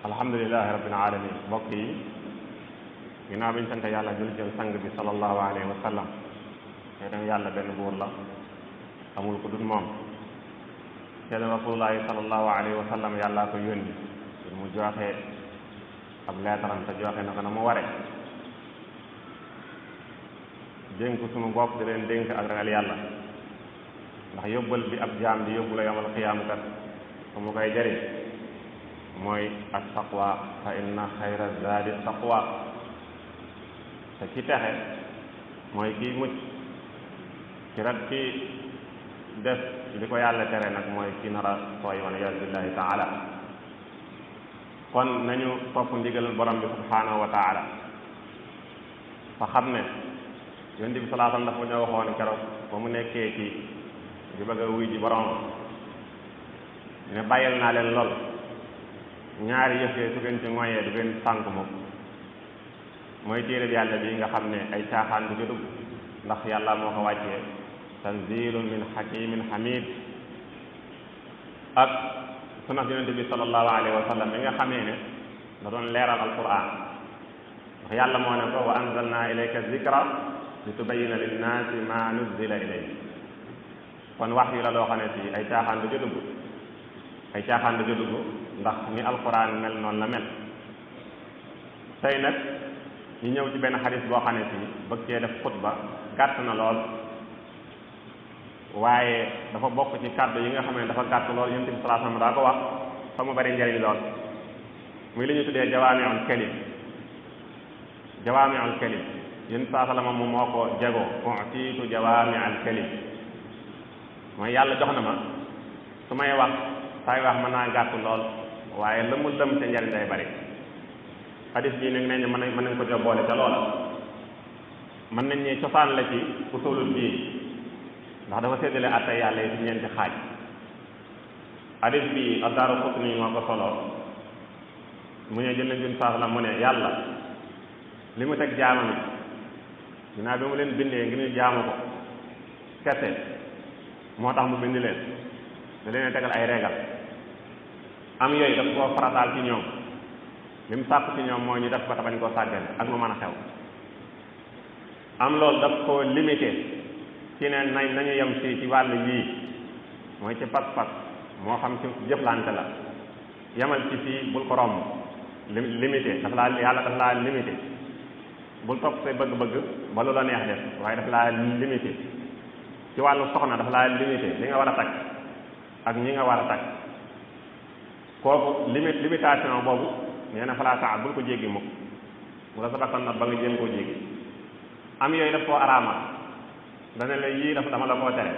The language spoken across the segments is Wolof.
alhamdulilahi rabbil alamin. mbokk yi ginnaaw bi ñu sant yàlla jul jël sang bi sallallahu alayhi wa sallam te dem yàlla benn buur la amul ko dul moom te rasulullahi sallallahu alayhi wa sallam yàllaa ko yónni mu joxe ab leetaram te joxe na ko na mu ware dénk sunu bopp di leen dénk ak ragal yàlla ndax yóbbal bi ab jaam di yóbbu la yawmal qiyaam kat su mu koy jëriñ mooy at taqwa fa inna xayra zaadi taqwa te ci texe mooy kii mucc ci rat ki def li ko yàlla tere nag mooy ki nar a sooy wala yaazu billahi taala. kon nañu topp ndigal borom bi subhanahu wa taala fa xam ne yonent bi sallallahu alayhi wa sallam dafa ñoo waxoon keroog ba mu nekkee ci di bëgg a wuy ji borom ne bàyyil naa leen lool ñaari yëf yooyu su ngeen ci ngoyee du ngeen sànk moom mooy téere bi yàlla bi nga xam ne ay caaxaan du ci dugg ndax yàlla moo ko wàccee tanzilun min hakimin hamid ak sunna yonent bi sallallahu alayhi wa sallam bi nga xamee ne da doon leeral alquran ndax yàlla moo ne ko wa anzalna ilayka zikra li tubayyina linnaasi ma nuzzila ilayhim kon wax yi la loo xam ne si ay caaxaan du ci dugg ay caaxaan du ci dugg ndax ni alquran mel noonu la mel. tey nag ñu ñëw ci benn xadis boo xam ne si bëgg cee def xutba gàtt na lool waaye dafa bokk ci kàddu yi nga xam ne dafa gàtt lool yonent bi sallallahu alayhi wasallam daa ko wax fa mu bari njariñ lool muy li ñu tuddee jawaami'ul kalim. jawaami'ul kalim yonent sallallahu alayhi wasallam moom moo ko jagoo utiitu jawaami'ul kalim mooy yàlla jox na ma su may wax saay wax mën naa gàtt lool waaye la mu lëm ca njariñ day bari. xadis bii nag nee na mën nañ ko jox boole ca loola mën nañ ne cosaan la ci usulul diin ndax dafa séddale àtte yàlla yi ci ñeenti xaaj. xadis bi ad-Daaraqutni moo ko solo mu ne jël nañ jun saas la mu ne yàlla li mu teg jaamam yi ginnaaw bi mu leen bindee ngir ñu jaamu ko kese moo tax mu bind leen da leen tegal ay régal am yooyu daf koo farataal ci ñoom li mu sàpp ci ñoom mooy ñu def ko te bañ koo sàggane ak lu mën a xew. am loolu daf koo limité ci ne nañu yem ci wàll yii mooy ci pas-pas moo xam ci jëflante la yemal ci fii bul ko romb limité daf laa yàlla daf laa limité bul topp say bëgg-bëgg ba lu la neex def waaye daf laa limité ci wàllu soxna daf laa limité li nga war a takk ak ñi nga war a takk kooku limitation boobu nee na falaa taa bul ko jéggi mukk mu la sa bakkan not ba nga jéem koo jéggi. am yooyu daf koo araamal dana la yii dama la koo tere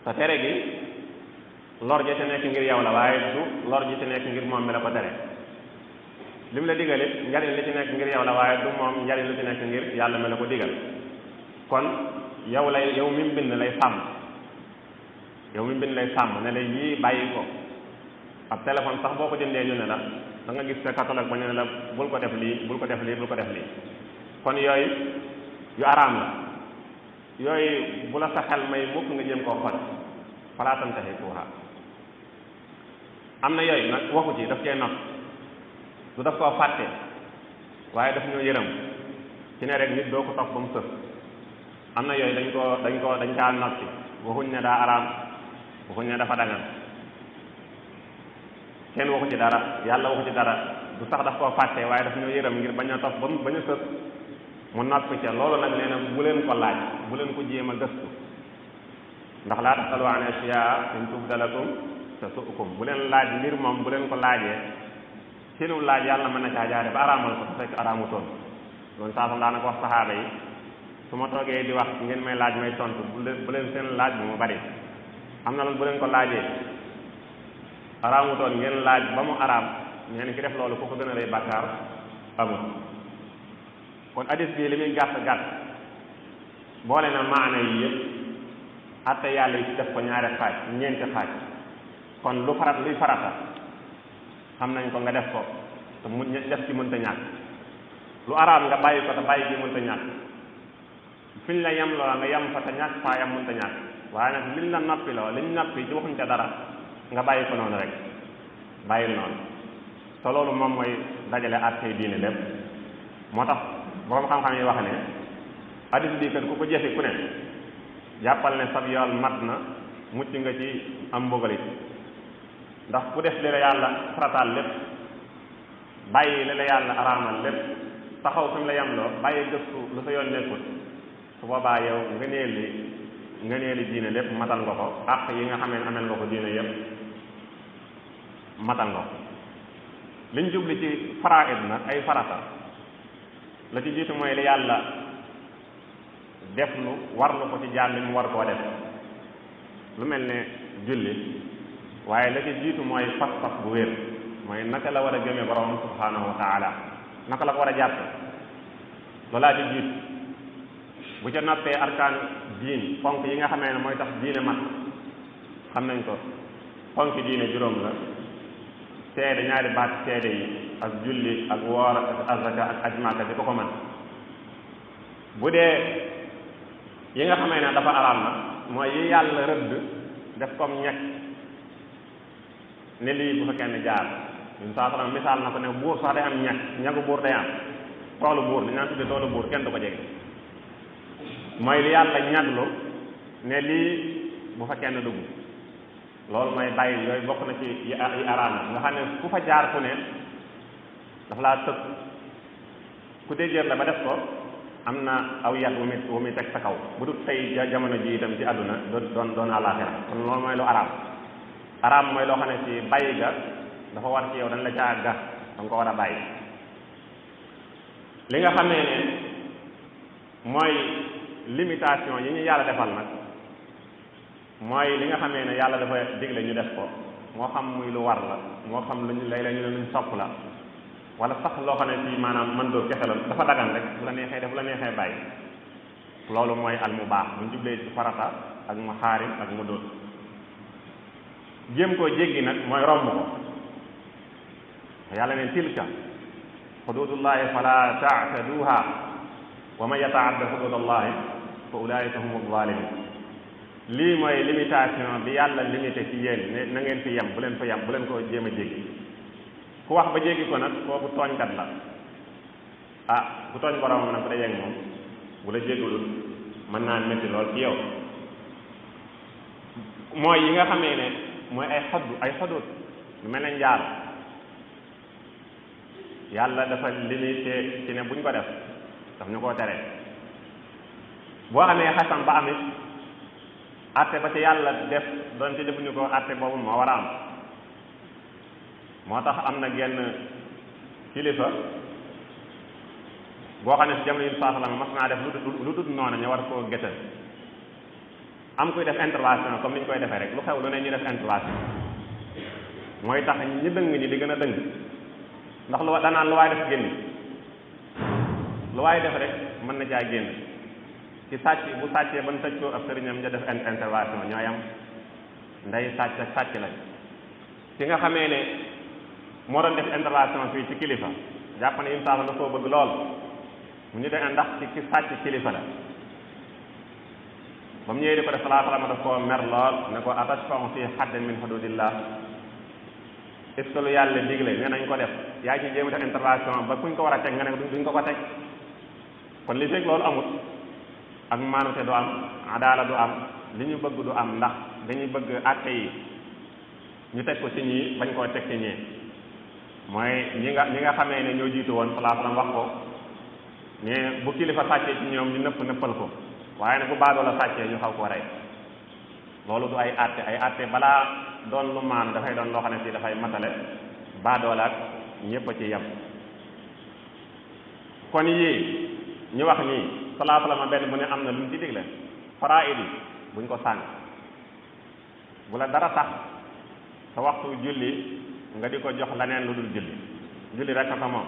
te tere gi lor ji ci nekk ngir yow la waaye du lor ji ci nekk ngir moom mi la ko tere. li mu la digal it njariñ li ci nekk ngir yow la waaye du moom njariñ li ci nekk ngir yàlla mi la ko digal. kon yow mi mu bind lay sàmm yow mi mu bind lay sàmm ne la yii bàyyi ko. ab téléphone sax boo ko jëndee ñu ne la da nga gis sa catalogue ba ñu ne la bul ko def lii bul ko def lii bul ko def lii. kon yooyu yu araam la yooyu bu la sa xel may mukk nga jëm koo xoj falaa tantahibuuhaa. am na yooyu nag waxu ci daf cee not du daf koo fàtte waaye daf ñoo yërëm ci ne rek nit doo ko topp ba mu sëf. am na yooyu dañ kaa notti waxuñ ne daa araam waxuñ ne dafa dagan kenn waxu ci dara yàlla waxu ci dara du sax daf koo fàtte waaye daf ñoo yërëm ngir bañ a topp bañ a sëf mu noppi ca loolu nag nee na bu leen ko laaj bu leen ko jéem a gëstu ndax laa tasalu an ashyaa in tubda lakum tasu'kum bu leen laaj mbir moom bu leen ko laajee seenu laaj yàlla mën na caa jaare ba araamal ko te fekk araamutoon. loolu saa daa na ko wax saxaaba yi su ma toogee di wax ngeen may laaj may tontu bu leen seen laaj bu mu bari am na loolu bu leen ko laajee araamutoon ngeen laaj ba mu araam nee na ki def loolu ku ko gën a rëy bàkkaar amul. kon hadis bi li muy gàtt gàtt boole na maana yi yëpp atte yàlla yi ci def ko ñaari xaaj ñeenti xaaj. kon luy farata xam nañ ko nga def ko te mu def ci mënta ñàkk lu araam nga bàyyi ko te bàyyi gi mënta ñàkk fi ñu la yem loola nga yem fa te ñàkk faa yem mënta ñàkk waaye nag liñ la noppi loo liñ noppi ci waxuñ ca dara nga bàyyi ko noonu rek bàyyil noonu. te loolu moom mooy dajale àttee diine lépp moo tax borom xam-xam yi wax ne hadis bii kat ku ko jëfe ku ne jàppal ne sab yool mat na mucc nga ci am mbugal it ndax ku def li la yàlla farataal lépp bàyyi li la yàlla araamal lépp taxaw fi mu la yamloo bàyyi gëstu lu sa yoon nekkul su boobaa yow ngëneeli diine lépp matal nga ko àq yi nga xamee amel nga ko diine yépp matal nga ko liñ jubli ci faraid nag ay farata la ci jiitu mooy li yàlla def lu war lu ko ci jaam bi mu war koo def lu mel ne julli waaye la ci jiitu mooy pas-pas bu wér mooy naka la war a gëmee borom subhanahu wa taala naka la ko war a jàppe loolaa ci jiitu bu ca noppee arkaan diin ponk yi nga xamee ne mooy tax diine mat xam nañ ko ponk diine juróom la seede ñaari baat seede yi ak julli ak woor ak azaka ak ajmaaka di ko man bu dee yi nga xamee ne dafa araam na mooy yi yàlla rëdd def comme ñekk ne lii bu fa kenn jaar ñun saa salaam misaal na ko ne buur sax day am ñekku buur day am toolu buur li ñaan tudde toolu buur kenn du ko jege mooy li yàlla ñaglu ne lii bu fa kenn dugg loolu mooy bàyyi yooyu bokk na ci yi araam nga xam ne ku fa jaar ku ne dafa laa tëb ku déjéer la ba def ko am na aw yat wu muy teg sa kaw bu dul tey jamono ji itam ci àdduna doon àllaaxira kon loolu mooy lu araam mooy loo xam ne ci bàyyi ga dafa war ci yow dañ la caa ga danga ko war a bàyyi li nga xamee ne mooy limitation yi ñu yàlla defal nag mooy li nga xamee ne yàlla dafa digle ñu def ko moo xam muy lu war la moo xam luñ lay ñu ne luñ sopp la wala sax loo xam ne ci maanaam mën doo kese la dafa dagan rek bu la neexee def bu la neexee bàyyi loolu mooy al mu baax buñ jublee ci farata ak mu xaarim ak mu dóot jéem koo jéggi nag mooy romb ko yàlla ne tilka xududullahi fala taataduha wa man yataadda xududallahi fa ulaika humu zalimun lii mooy limitation bi yàlla limité ci yéen ne na ngeen fi yem bu leen fa yem bu leen ko jéem a jéggi ku wax ba jéggi ko nag kooku tooñkat la ah ku tooñ boromam nag bu dee moom bu la jéggulul mën naa métti lool ci yow mooy yi nga xamee ne mooy ay xodut lu mel ne njaal yàlla dafa limité ci ne buñ ko def daf ñu koo tere boo amee xasan ba amit atte ba ci yàlla def doon ci defuñu ko atte boobu moo war a am moo tax am na genn kilifa boo xam ne si jamono yi saa salaam mas naa def lu dul noonu ñu war koo géttal am kuy def intervention comme ni ñu koy defee rek lu xew lu ne ñu def intervention mooy tax ñi dëng ñi di gën a dëng ndax lu danaan lu waay def génn lu waay def rek mën na caa génn ci sàcc bu sàccee ban tëj ko ab sëriñam ña def intervention ñooy am ndey sàcc ak sàcc lañ ki nga xamee ne moo doon def intervention fii ci kilifa jàpp ne im saasa da koo bëgg lool mu ñu dee ndax ci ki sàcc kilifa la ba mu ñëwee di ko def salaa salaam daf koo mer lool ne ko atashfa'u fi haddin min hududillah est ce que lu yàlla digle nee nañ ko def yaa ngi ci jéem a def intervention ba kuñ ko war a teg nga ne duñ ko teg kon li fekk loolu amut ak maanute du am adaala du am li ñu bëgg du am ndax dañuy bëgg àtte yi ñu teg ko ci ñii bañ koo teg ci ñii mooy ñi nga xamee ne ñoo jiitu woon salaa salaam wax ko mais bu kilifa sàccee ci ñoom ñu nëppal ko waaye nag bu baadoo la sàccee ñu xaw koo rey loolu du ay àtte balaa doon lu maanu dafay doon loo xam ne si dafay matale baadoo la ak ñépp a ci yem kon yii ñu wax nii salaa salaam benn bu ne am na lu mu ci digle faraa'id yi buñ ko sànq bu la dara tax sa waxtu julli nga di ko jox leneen lu dul julli rek fa moom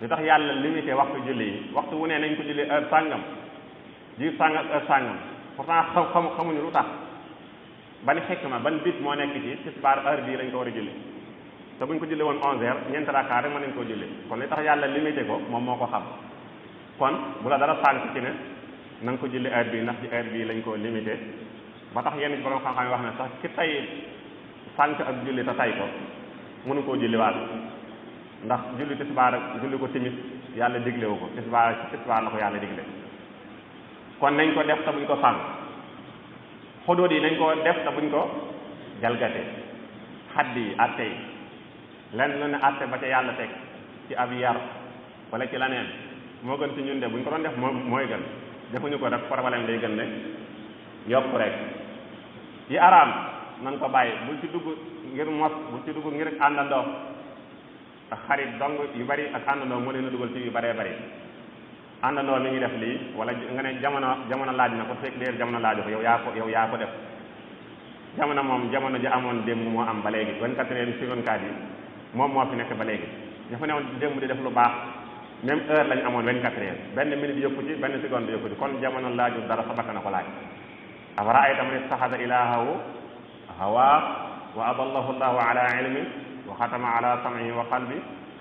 li tax yàlla limité waxtu julli yi waxtu wu ne nañ ko julli heure sàngam jiir sàngam heure sàngam pourtant xamuñu lu tax ban xikma ban bit moo nekk ci tisbaar heure bii lañ ko war a julli te buñ ko julli woon 11h ñeenti rakkaa rek mën nañ koo julli kon li tax yàlla limité ko moom moo ko xam kon bu la dara sànq ci ne na nga ko julli heure bii ndax ci heure bii lañ koo limité ba tax yenn borom xam-xam yi wax ne sax ki tay sànq ak julli te tay ko mënu koo julliwaat ndax julli tisbaar ak julli ko timis yàlla diglewu ko tisbaar la ko yàlla digle kon nañ ko def te buñ ko sànq xudóot yi nañ ko def te buñ ko jalgate xadd yi atte yi lenn lu ne atte ba ca yàlla teg ci ab yar wala ci leneen moo gën ci ñun de buñ ko doon def mooy gën defuñu ko rek problème day gën de yokk rek yi araam nan ko bàyyi bul ci dugg ngir mos bul ci dugg ngir àndandoo ak xarit dong yu bari ak àndandoo moo leen a dugal ci yu baree bari àndandoo mi ngi def lii wala nga ne jamono laaj na ko fekk déer jamono laaju ko yow yaa ko def jamono moom jamono ji amoon démb moo am ba léegi 24 heures sur 24 yi moom moo fi nekk ba léegi dafa newoon démb di def lu baax même heure lañ amoon 24 heures benn minute yokku ci benn seconde yokku ci kon jamono laaju dara sa bakkan na ko laaj afara'ayta man ittaxada ilaahahu hawaa wa adallahu allahu ala ilmin wa xatama ala sam'ihi wa qalbi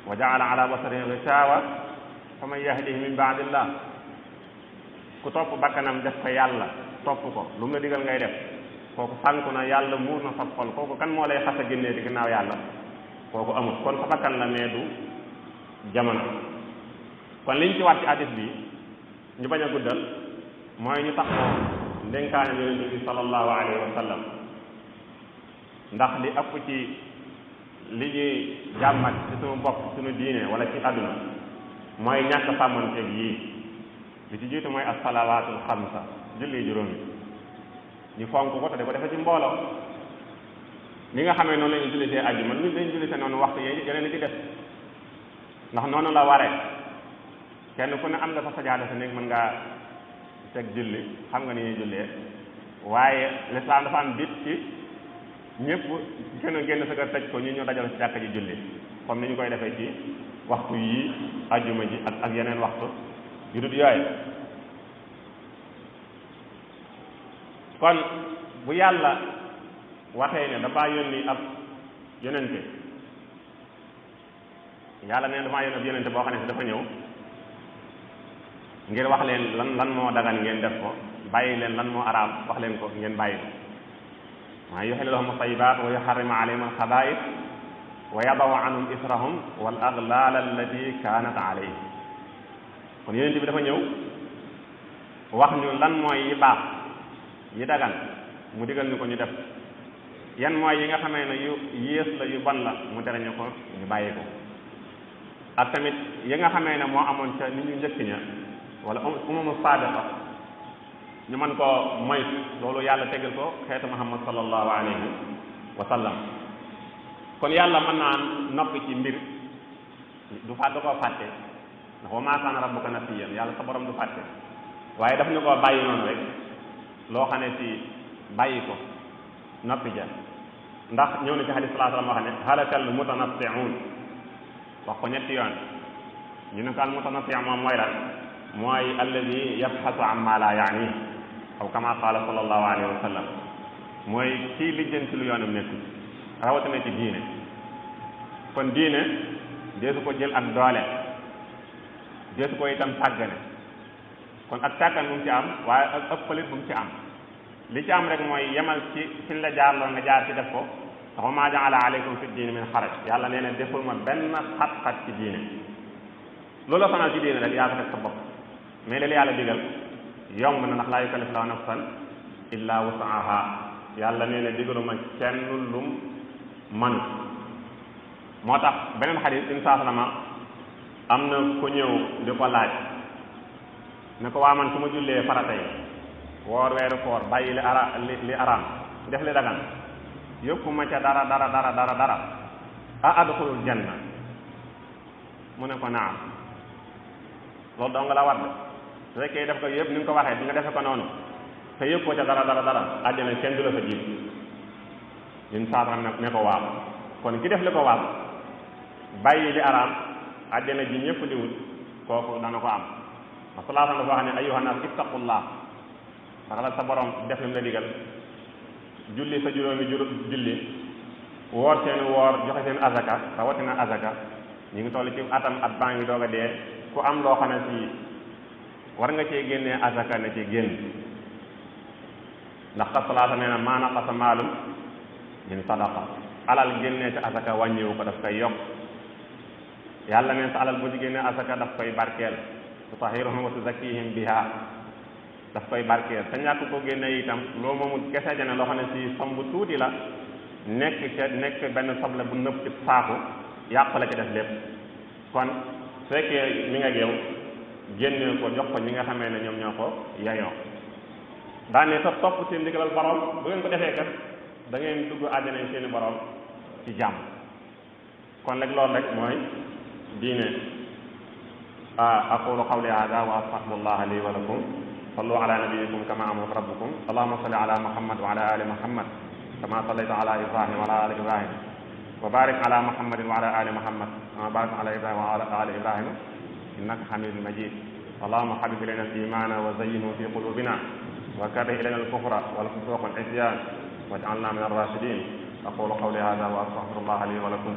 wa ja'ala ala basarihi ghishawa fa man yahdihi min ba'dillah ku topp bakkanam def ko yàlla topp ko lu mu la digal ngay def kooku sànku na yàlla muur na sab xol kooku kan moo lay xas a génnee di ginnaaw yàlla kooku amul kon sa bakkan la mais du jamono kon liñ ci waat ci hadis bi ñu bañ a guddal mooy ñu taxoo ndénkaane yonent bi sallallahu alayhi wa sallam ndax li ëpp ci li ñuy jàmmat ci suñu bopp suñu diine wala ci àdduna mooy ñàkk sàmmanteeg yii li ci jiitu mooy as-salawaatul xamsa julli juróomi ñu fonk ko te di ko defe ci mbooloo li nga xamee noonu la ñu jullitee àjjuma ñu dañ jullite noonu waxtu yeneen ci def ndax noonu la ware kenn ku ne am nga sa sajaada sa néeg mën ngaa teg julli xam nga ni ñuy jullee waaye lislaam dafa am bit ci ñëpp génn sa kër tëj ko ñu dajal ci jàkka ji julli comme ni ñu koy defee ci waxtu yii àjjuma ji ak yeneen waxtu yu dut yooyu kon bu yàlla waxee ne dafa yónni ab yonente yàlla ne dafa yónni ab yonente boo xam ne si dafa ñëw ngir wax leen lan moo dagan ngeen def ko bàyyi leen lan moo araam wax leen ko ngeen bàyyi ko maa yuhillu lahum at-tayyibaat wa yuharrimu alayhim al-xabaa'ith wa yada'u anhum israhum wal aghlaal allati kaanat alayhim kon yonente bi dafa ñëw wax ñu lan mooy yi baax yi dagan mu digal ñu ko ñu def yan mooy yi nga xamee ne yu yées la yu bon la mu tere ñu ko ñu bàyyi ko ak tamit yi nga xamee ne moo amoon ca nit ñu njëkk ña wala umamu saadiqa ñu mën koo moytu loolu yàlla tegal ko xeetu muhammad sallallahu alayhi wa sallam kon yàlla mën naa noppi ci mbir du koo fàtte ndax wa maa kaana rabbuka nasiyan yàlla sa borom du fàtte waaye daf ñu koo bàyyi noonu rek loo xam ne ci bàyyi ko noppi ja ndax ñëw na ci hadis sallallahu alayhi wa sallam wax ne halakal mutanatti'un wax ko ñetti yoon ñu ne ko al mutanatti' moom mooy lan mooy alladi yabxasu amma la yaani aw kama qaala sallallahu alayhi wa sallam mooy kii lijjanti lu yoonam nekk rawatina ci diine kon diine deesu ko jël ak doole deesu ko itam sàggane kon ak càggan bu mu ci am waaye ak ëppalit bu mu ci am li ci am rek mooy yemal ci fiñ la jaarloo nga jaar ci def ko ndax wa maa ja'ala alaykum fi diine min xaraj yàlla nee na deful ma benn xat-xat ci diine loolu la sonal ci diine rek yaa ko def sa bopp mais li yàlla digal yomb na ndax laa yukallifu llaahu nafsan illa wus'aha yàlla nee na digaluma kenn lum manu moo tax beneen xadis in saasalama am na ku ñëw di ko laaj ne ko waa man su ma jullee farata yi woor weeru koor bàyyi li araam def li dagan yokku ma ca dara a adxulul janna mu ne ko naam loolu dong la war de su fekkee def ko yëpp ni nga ko waxee bi nga defe ko noonu te yëppoo ca dara àjjana kenn du la fa jiit ñun saataram ne ko waaw kon ki def li ko waaw bàyyi li araam àjjana ji ñëpp di wut kooku dana ko am wa sallallahu alayhi wa sallam dafa wax ne ayyuhan naas ittaqullah ragal sa borom def li mu la digal julli sa juróomi julli woor seen woor joxe seen azaka rawatina azaka ñu ngi toll ci atam at baa ngi doog a dee ku am loo xam ne si war nga cee génnee azaka na ci génn ndax salaasa nee na maa naqasa maalum min sadaqa alal génnee ci azaka wàññiwu ko daf koy yokk yàlla neen sa alal bu ci génne asaka daf koy barkeel tutahhiruhum wa tuzakkihim biha daf koy barkeel te ñàkk ko génne itam loo moomu kese ja ne loo xam ne si som bu tuuti la nekk benn soble bu nëpp ci saaku yàq la ci def lépp kon su fekkee mi nga yow génne ko jox ko ñi nga xamee ne ñoom ñoo ko yayoo daane sa topp seen ndigalal borom bu ngeen ko defee kat da ngeen dugg àjjana seeni borom ci jàmm kon rek loolu rek mooy diine aqulu qawli hada wa astaghfirullah li wa lakum sallu ala nabiyikum kama amara rabbukum allahumma salli ala muhammad wa ala ali muhammad kama sallayta ala ibrahim wa ala ali ibrahim wa barik ala muhammadin wa ala ali muhammad kama barakta ala ibrahim wa ala ali ibrahim innaka hamidun majid allahumma habib ilayna al-iman wa zayyinhu fi qulubina wa karrih ilayna al-kufra wal fusuq wal isyan waj'alna min ar-rashidin aqulu qawli hadha wa astaghfirullah li wa lakum